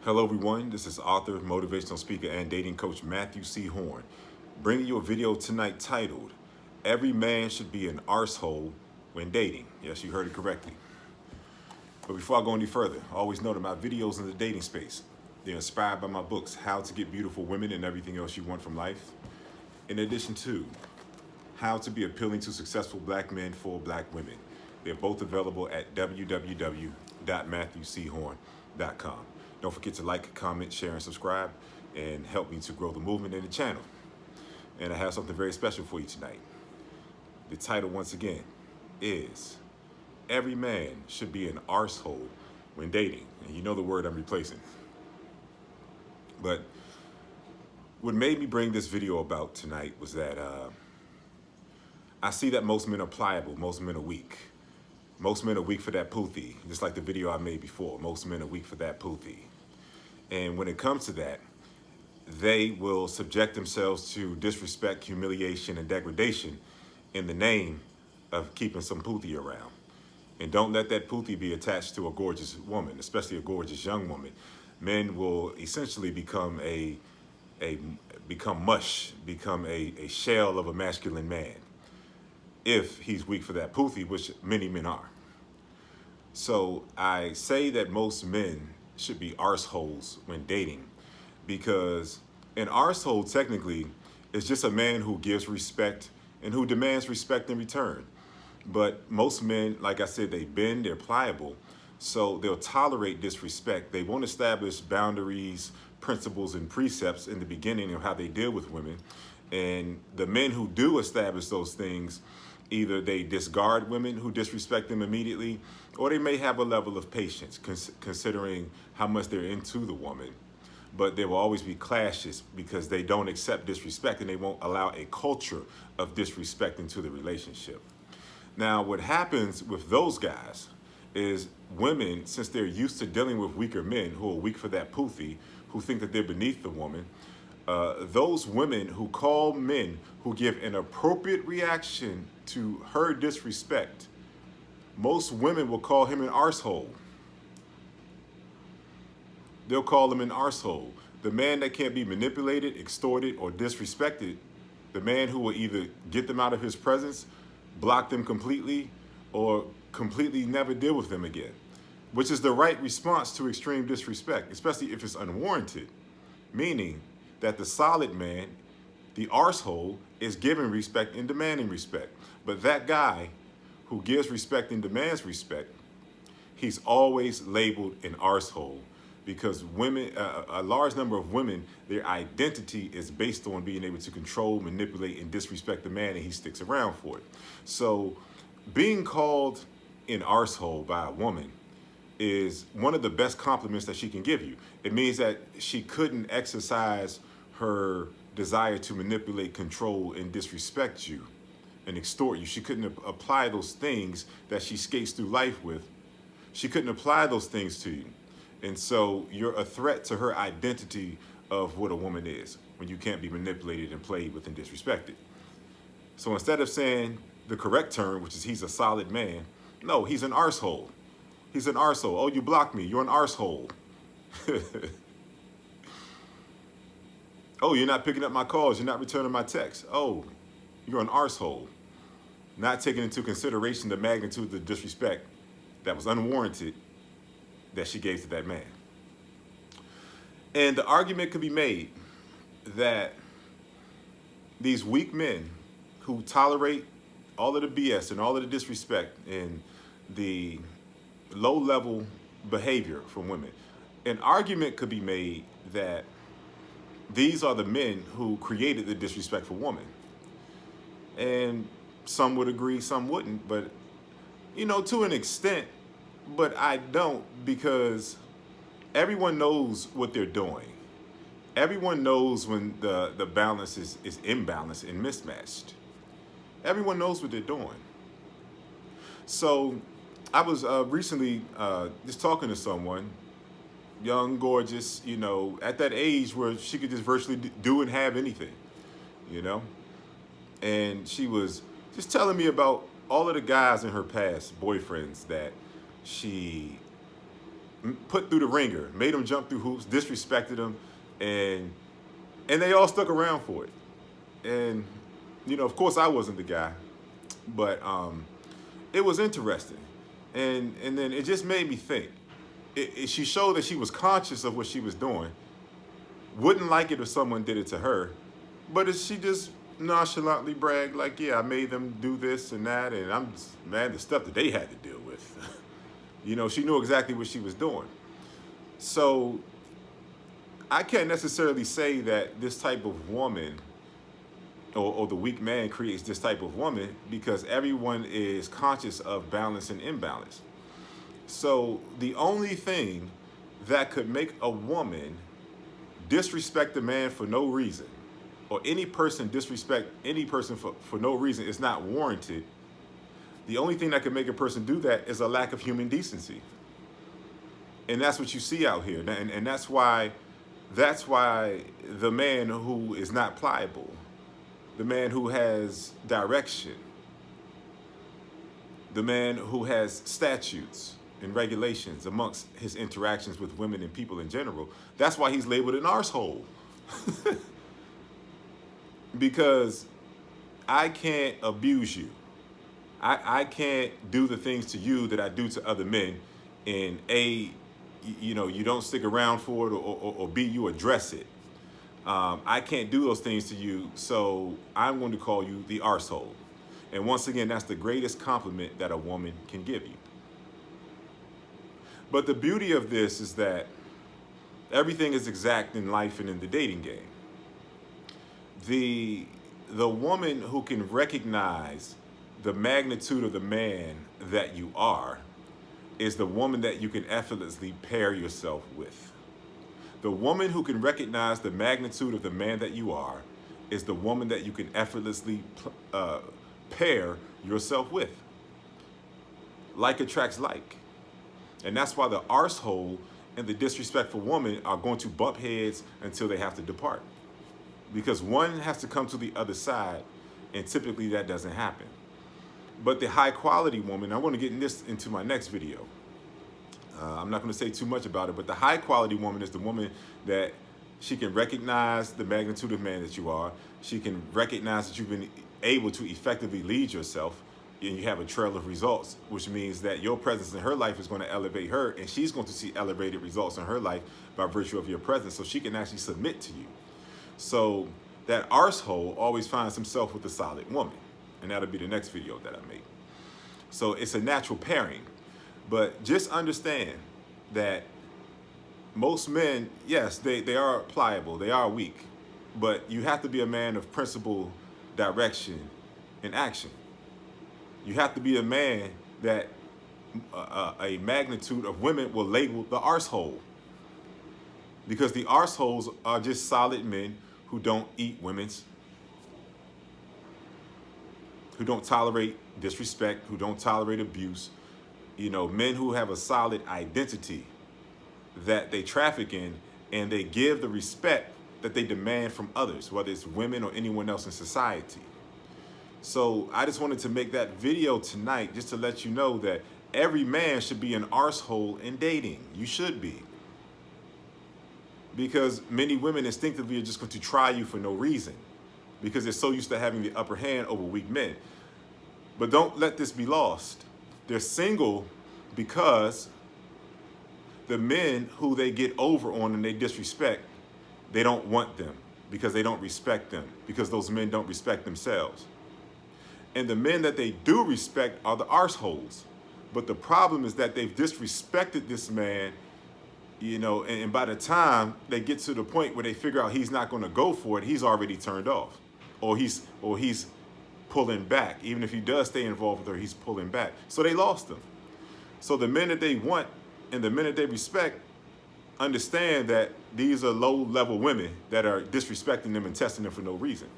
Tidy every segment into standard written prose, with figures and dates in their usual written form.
Hello, everyone. This is author, motivational speaker, and dating coach Matthew C. Horn, bringing you a video tonight titled, Every Man Should Be an Arsehole When Dating. Yes, you heard it correctly. But before I go any further, always know that my videos in the dating space, they're inspired by my books, How to Get Beautiful Women and Everything Else You Want from Life, in addition to How to Be Appealing to Successful Black Men for Black Women. They're both available at www.matthewchorne.com. Don't forget to like, comment, share, and subscribe, and help me to grow the movement and the channel. And I have something very special for you tonight. The title, once again, is Every Man Should Be an Arsehole When Dating. And you know the word I'm replacing. But what made me bring this video about tonight was that I see that most men are pliable, most men are weak. Most men are weak for that puthi, just like the video I made before. Most men are weak for that puthi. And when it comes to that, they will subject themselves to disrespect, humiliation, and degradation in the name of keeping some puthi around. And don't let that puthi be attached to a gorgeous woman, especially a gorgeous young woman. Men will essentially become become mush, become a shell of a masculine man if he's weak for that puthi, which many men are. So I say that most men should be arseholes when dating, because an arsehole technically is just a man who gives respect and who demands respect in return. But most men, like I said, they bend, they're pliable, so they'll tolerate disrespect. They won't establish boundaries, principles, and precepts in the beginning of how they deal with women. And the men who do establish those things, either they discard women who disrespect them immediately, or they may have a level of patience considering how much they're into the woman. But there will always be clashes because they don't accept disrespect and they won't allow a culture of disrespect into the relationship. Now, what happens with those guys is women, since they're used to dealing with weaker men who are weak for that puthi, who think that they're beneath the woman, those women who call men who give an appropriate reaction to her disrespect, most women will call him an arsehole. They'll call him an arsehole. The man that can't be manipulated, extorted, or disrespected, the man who will either get them out of his presence, block them completely, or completely never deal with them again, which is the right response to extreme disrespect, especially if it's unwarranted, meaning that the solid man, the arsehole, is giving respect and demanding respect. But that guy who gives respect and demands respect, he's always labeled an arsehole, because women, a large number of women, their identity is based on being able to control, manipulate, and disrespect the man, and he sticks around for it. So being called an arsehole by a woman is one of the best compliments that she can give you. It means that she couldn't exercise her desire to manipulate, control, and disrespect you and extort you. She couldn't apply those things that she skates through life with. She couldn't apply those things to you. And so you're a threat to her identity of what a woman is when you can't be manipulated and played with and disrespected. So instead of saying the correct term, which is he's a solid man, no, he's an arsehole. He's an arsehole. Oh, you blocked me. You're an arsehole. Oh, you're not picking up my calls. You're not returning my texts. Oh, you're an arsehole. Not taking into consideration the magnitude of the disrespect that was unwarranted that she gave to that man. And the argument could be made that these weak men who tolerate all of the BS and all of the disrespect and the low-level behavior from women, an argument could be made that these are the men who created the disrespectful woman. And some would agree, some wouldn't, but to an extent, but I don't, because everyone knows what they're doing. Everyone knows when the balance is imbalanced and mismatched. Everyone knows what they're doing. So I was recently just talking to someone, young, gorgeous, at that age where she could just virtually do and have anything, and she was just telling me about all of the guys in her past, boyfriends, that she put through the ringer, made them jump through hoops, disrespected them, and they all stuck around for it. And of course, I wasn't the guy, but it was interesting, and then it just made me think. She showed that she was conscious of what she was doing. Wouldn't like it if someone did it to her, but she just nonchalantly bragged like, "Yeah, I made them do this and that, and I'm just, man, the stuff that they had to deal with." She knew exactly what she was doing. So I can't necessarily say that this type of woman or the weak man creates this type of woman, because everyone is conscious of balance and imbalance. So the only thing that could make a woman disrespect a man for no reason, or any person disrespect any person for no reason, is not warranted. The only thing that could make a person do that is a lack of human decency. And that's what you see out here. And that's why the man who is not pliable, the man who has direction, the man who has statutes and regulations amongst his interactions with women and people in general, that's why he's labeled an arsehole. Because I can't abuse you. I can't do the things to you that I do to other men, and you don't stick around for it, or B, you address it. I can't do those things to you, so I'm going to call you the arsehole. And once again, that's the greatest compliment that a woman can give you. But the beauty of this is that everything is exact in life and in the dating game. The woman who can recognize the magnitude of the man that you are is the woman that you can effortlessly pair yourself with. The woman who can recognize the magnitude of the man that you are is the woman that you can effortlessly pair yourself with. Like attracts like. And that's why the arsehole and the disrespectful woman are going to bump heads until they have to depart. Because one has to come to the other side, and typically that doesn't happen. But the high quality woman, I'm going to get into my next video. I'm not going to say too much about it, but the high quality woman is the woman that she can recognize the magnitude of man that you are. She can recognize that you've been able to effectively lead yourself, and you have a trail of results, which means that your presence in her life is going to elevate her, and she's going to see elevated results in her life by virtue of your presence, so she can actually submit to you. So that arsehole always finds himself with a solid woman, and that'll be the next video that I make. So it's a natural pairing, but just understand that most men, yes, they are pliable, they are weak, but you have to be a man of principle, direction, and action. You have to be a man that a magnitude of women will label the arsehole, because the arseholes are just solid men who don't eat women's, who don't tolerate disrespect, who don't tolerate abuse. Men who have a solid identity that they traffic in, and they give the respect that they demand from others, whether it's women or anyone else in society. So I just wanted to make that video tonight just to let you know that every man should be an arsehole in dating. You should be. Because many women instinctively are just going to try you for no reason, because they're so used to having the upper hand over weak men. But don't let this be lost. They're single because the men who they get over on and they disrespect, they don't want them because they don't respect them, because those men don't respect themselves. And the men that they do respect are the arseholes. But the problem is that they've disrespected this man, and by the time they get to the point where they figure out he's not going to go for it, he's already turned off, or he's pulling back. Even if he does stay involved with her, he's pulling back. So they lost him. So the men that they want and the men that they respect understand that these are low-level women that are disrespecting them and testing them for no reason.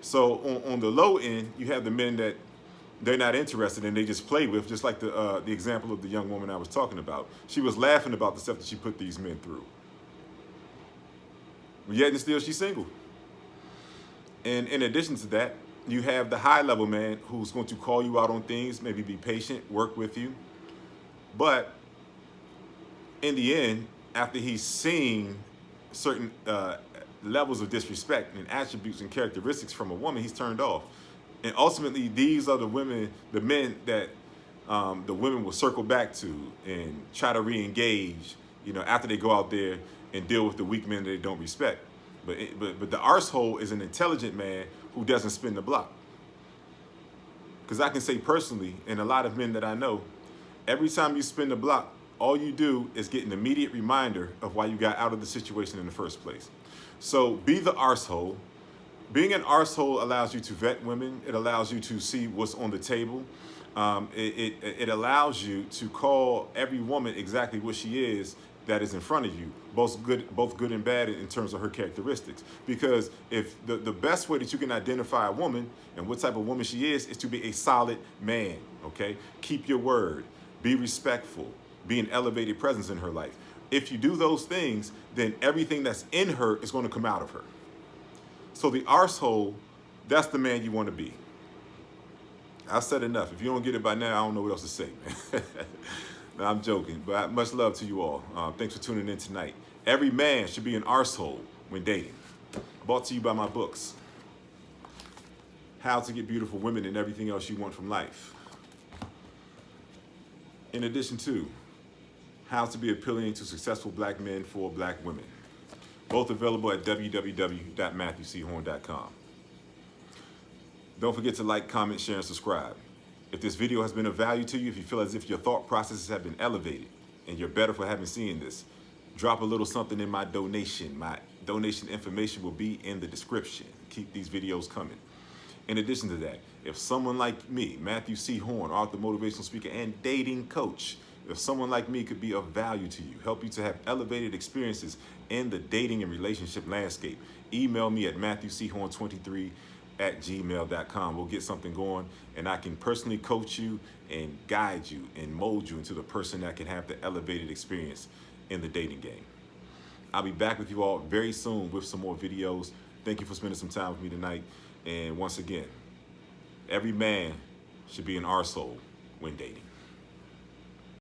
So on the low end, you have the men that they're not interested in, they just play with, just like the example of the young woman I was talking about. She was laughing about the stuff that she put these men through. Yet and still she's single. And in addition to that, you have the high-level man who's going to call you out on things, maybe be patient, work with you. But in the end, after he's seen certain levels of disrespect and attributes and characteristics from a woman, he's turned off. And ultimately, these are the women, the men that the women will circle back to and try to re-engage, after they go out there and deal with the weak men that they don't respect. But the arsehole is an intelligent man who doesn't spin the block. Because I can say personally, and a lot of men that I know, every time you spin the block, all you do is get an immediate reminder of why you got out of the situation in the first place. So be the arsehole. Being an arsehole allows you to vet women. It allows you to see what's on the table. It allows you to call every woman exactly what she is that is in front of you, both good and bad in terms of her characteristics. Because if the best way that you can identify a woman and what type of woman she is to be a solid man, okay? Keep your word, be respectful, be an elevated presence in her life. If you do those things, then everything that's in her is going to come out of her. So the arsehole, that's the man you want to be. I've said enough. If you don't get it by now, I don't know what else to say, man. No, I'm joking, but much love to you all. Thanks for tuning in tonight. Every man should be an arsehole when dating. Brought to you by my books. How to Get Beautiful Women and Everything Else You Want from Life. In addition to How to Be Appealing to Successful Black Men for Black Women. Both available at www.matthewchorne.com. Don't forget to like, comment, share, and subscribe. If this video has been of value to you, if you feel as if your thought processes have been elevated and you're better for having seen this, drop a little something in my donation. My donation information will be in the description. Keep these videos coming. In addition to that, if someone like me, Matthew C. Horne, author, motivational speaker, and dating coach, if someone like me could be of value to you, help you to have elevated experiences in the dating and relationship landscape, email me at matthewchorne23@gmail.com. We'll get something going, and I can personally coach you and guide you and mold you into the person that can have the elevated experience in the dating game. I'll be back with you all very soon with some more videos. Thank you for spending some time with me tonight. And once again, every man should be an arsehole when dating.